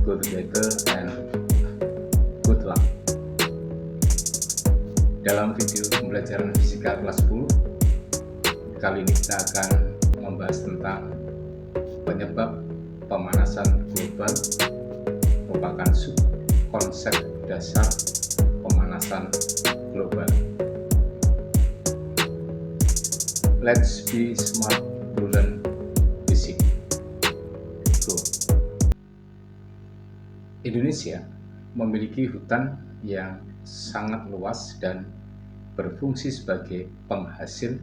go together and good luck. Dalam video pembelajaran fisika kelas 10, kali ini kita akan membahas tentang penyebab pemanasan global, merupakan konsep dasar pemanasan global. Let's be smart to learn physics. Go. Indonesia memiliki hutan yang sangat luas dan berfungsi sebagai penghasil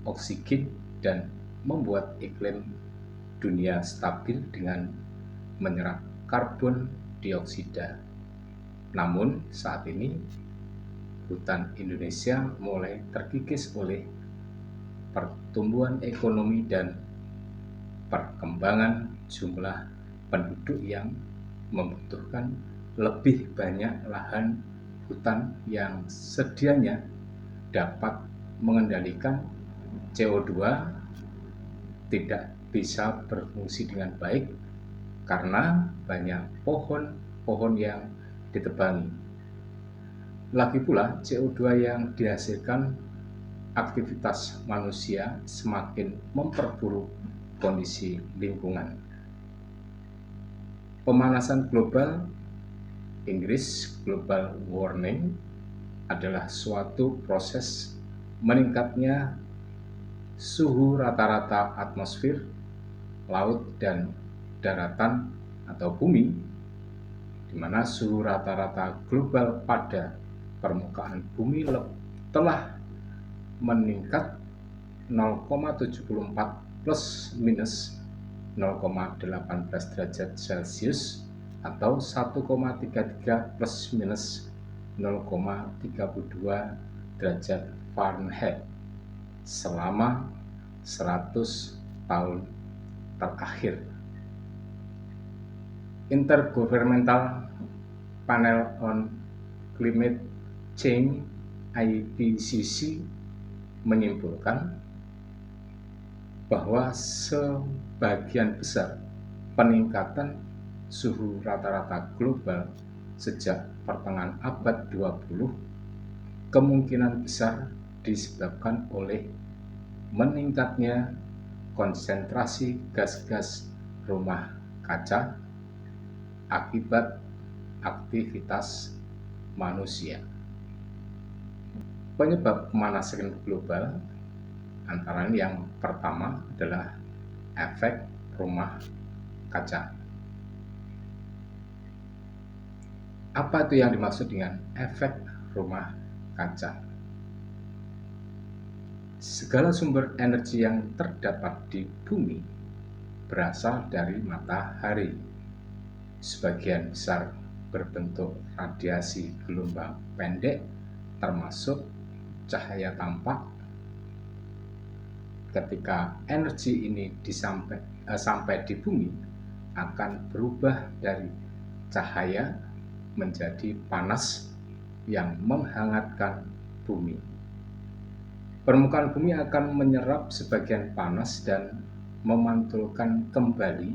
oksigen dan membuat iklim dunia stabil dengan menyerap karbon dioksida. Namun saat ini hutan Indonesia mulai terkikis oleh pertumbuhan ekonomi dan perkembangan jumlah penduduk yang membutuhkan lebih banyak lahan hutan yang sedianya dapat mengendalikan CO2 tidak bisa berfungsi dengan baik karena banyak pohon-pohon yang ditebangi. Lagi pula CO2 yang dihasilkan aktivitas manusia semakin memperburuk kondisi lingkungan. Pemanasan global, Inggris global warming, adalah suatu proses meningkatnya suhu rata-rata atmosfer, laut, dan daratan atau bumi, di mana suhu rata-rata global pada permukaan bumi telah meningkat 0,74 plus minus 0,18 derajat Celcius atau 1,33 plus minus 0,32 derajat Fahrenheit selama 100 tahun terakhir. Intergovernmental Panel on Climate Change IPCC menyimpulkan bahwa sebagian besar peningkatan suhu rata-rata global sejak pertengahan abad 20 kemungkinan besar disebabkan oleh meningkatnya konsentrasi gas-gas rumah kaca akibat aktivitas manusia. Penyebab pemanasan global antara yang pertama adalah efek rumah kaca. Apa itu yang dimaksud dengan efek rumah kaca? Segala sumber energi yang terdapat di bumi berasal dari matahari. Sebagian besar berbentuk radiasi gelombang pendek, termasuk cahaya tampak. Ketika energi ini sampai di bumi, akan berubah dari cahaya menjadi panas yang menghangatkan bumi. Permukaan bumi akan menyerap sebagian panas dan memantulkan kembali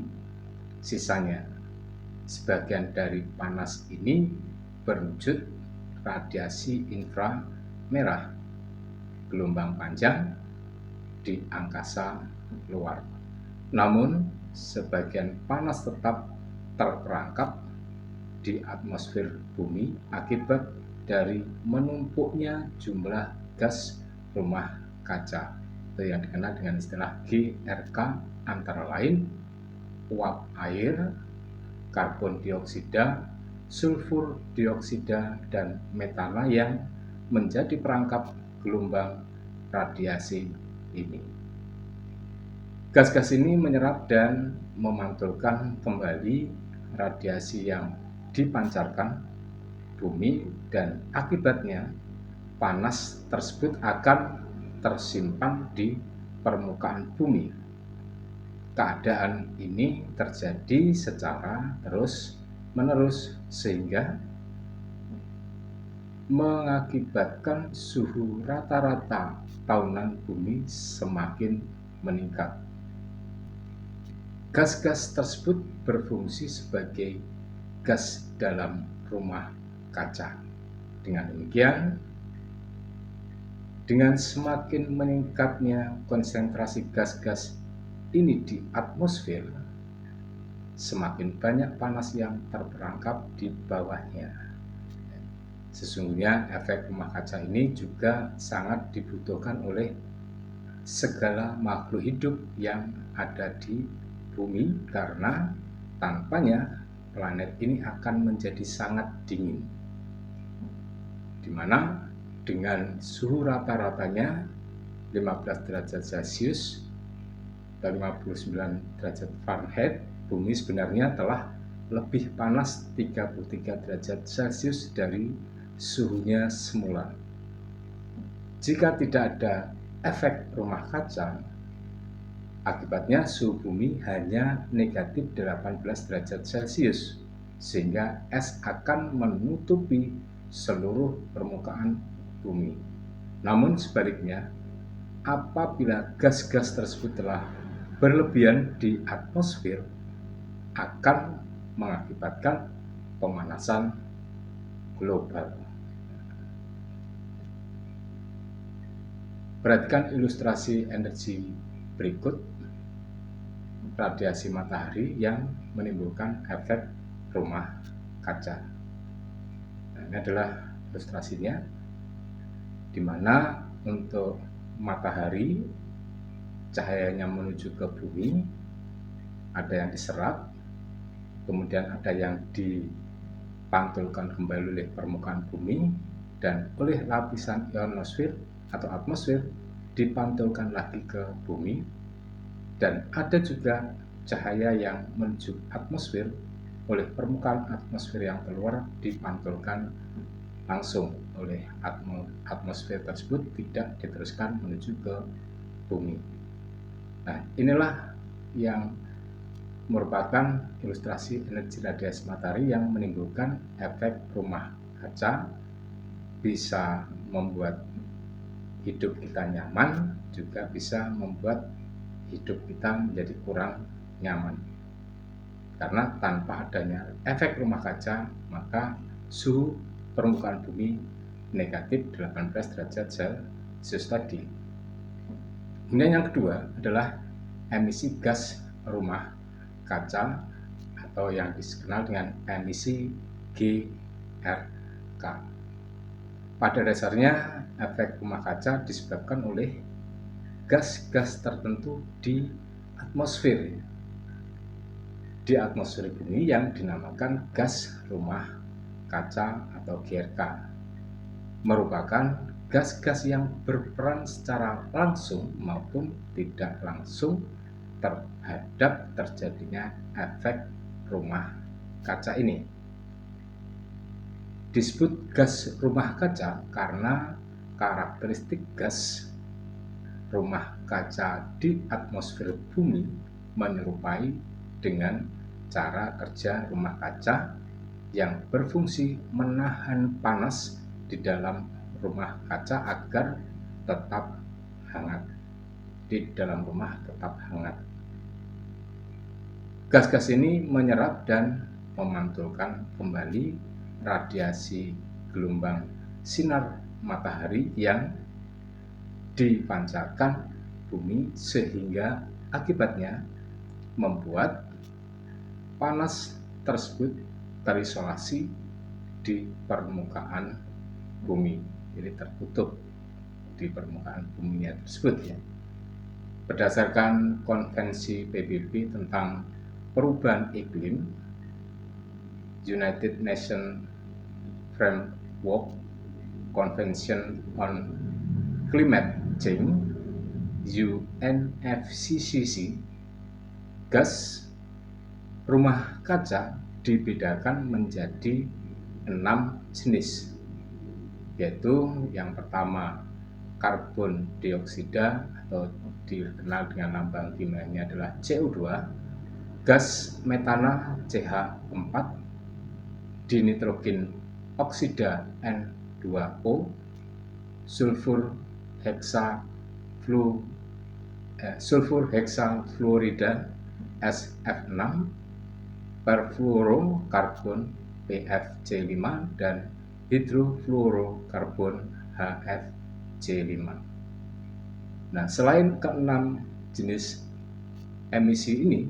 sisanya. Sebagian dari panas ini berwujud radiasi inframerah, gelombang panjang di angkasa luar. Namun, sebagian panas tetap terperangkap di atmosfer bumi akibat dari menumpuknya jumlah gas rumah kaca, itu yang dikenal dengan istilah GRK, antara lain uap air, karbon dioksida, sulfur dioksida, dan metana yang menjadi perangkap gelombang radiasi ini. Gas-gas ini menyerap dan memantulkan kembali radiasi yang dipancarkan bumi, dan akibatnya panas tersebut akan tersimpan di permukaan bumi. Keadaan ini terjadi secara terus-menerus sehingga mengakibatkan suhu rata-rata tahunan bumi semakin meningkat. Gas-gas tersebut berfungsi sebagai gas dalam rumah kaca. Dengan demikian, dengan semakin meningkatnya konsentrasi gas-gas ini di atmosfer, semakin banyak panas yang terperangkap di bawahnya. Sesungguhnya efek rumah kaca ini juga sangat dibutuhkan oleh segala makhluk hidup yang ada di bumi, karena tanpanya planet ini akan menjadi sangat dingin, di mana dengan suhu rata-ratanya 15 derajat Celcius atau 59 derajat Fahrenheit, bumi sebenarnya telah lebih panas 33 derajat Celcius dari suhunya semula. Jika tidak ada efek rumah kaca, akibatnya suhu bumi hanya negatif 18 derajat Celcius, sehingga es akan menutupi seluruh permukaan bumi. Namun sebaliknya, apabila gas-gas tersebut telah berlebihan di atmosfer, akan mengakibatkan pemanasan global. Perhatikan ilustrasi energi berikut. Radiasi matahari yang menimbulkan efek rumah kaca. Nah, ini adalah ilustrasinya, di mana untuk matahari cahayanya menuju ke bumi, ada yang diserap, kemudian ada yang dipantulkan kembali oleh permukaan bumi, dan oleh lapisan ionosfer atau atmosfer dipantulkan lagi ke bumi, dan ada juga cahaya yang menuju atmosfer oleh permukaan atmosfer yang keluar dipantulkan langsung oleh atmosfer tersebut, tidak diteruskan menuju ke bumi. Nah, inilah yang merupakan ilustrasi energi radiasi matahari yang menimbulkan efek rumah kaca, bisa membuat hidup kita nyaman, juga bisa membuat hidup kita menjadi kurang nyaman. Karena tanpa adanya efek rumah kaca, maka suhu permukaan bumi negatif 18 derajat Celcius tadi. Kemudian yang kedua adalah emisi gas rumah kaca atau yang dikenal dengan emisi GRK. Pada dasarnya efek rumah kaca disebabkan oleh gas-gas tertentu di atmosfer bumi yang dinamakan gas rumah kaca atau GRK, merupakan gas-gas yang berperan secara langsung maupun tidak langsung terhadap terjadinya efek rumah kaca ini. Disebut gas rumah kaca karena karakteristik gas rumah kaca di atmosfer bumi menyerupai dengan cara kerja rumah kaca yang berfungsi menahan panas di dalam rumah kaca agar tetap hangat. Di dalam rumah tetap hangat. Gas-gas ini menyerap dan memantulkan kembali radiasi gelombang sinar matahari yang dipancarkan bumi, sehingga akibatnya membuat panas tersebut terisolasi di permukaan bumi, jadi tertutup di permukaan bumi tersebut ya. Berdasarkan konvensi PBB tentang perubahan iklim, United Nations Framework Convention on Climate Change UNFCCC, gas rumah kaca dibedakan menjadi 6 jenis, yaitu yang pertama karbon dioksida atau dikenal dengan lambang kimianya adalah CO2, gas metana CH4, dinitrogen oksida N2O, sulfur heksafluorida SF6, perfluorokarbon PFC5 dan hidrofluorokarbon HFC5. Nah, selain keenam jenis emisi ini,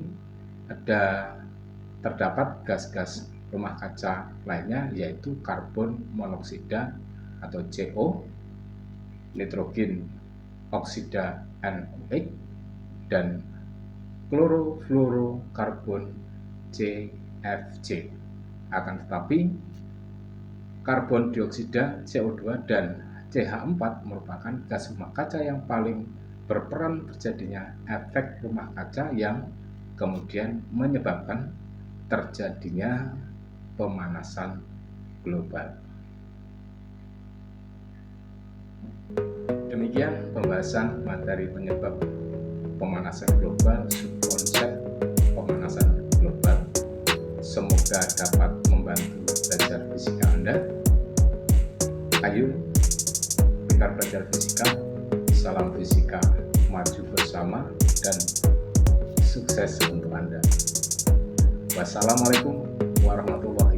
terdapat gas-gas rumah kaca lainnya, yaitu karbon monoksida atau CO, nitrogen oksida NOx, dan klorofluorokarbon CFC. Akan tetapi, karbon dioksida, CO2, dan CH4 merupakan gas rumah kaca yang paling berperan terjadinya efek rumah kaca yang kemudian menyebabkan terjadinya pemanasan global. Demikian pembahasan materi penyebab pemanasan global, subkonsep pemanasan global. Semoga dapat membantu belajar fisika Anda. Ayo kita belajar fisika. Salam fisika, maju bersama, dan sukses untuk Anda. Wassalamualaikum warahmatullahi wabarakatuh.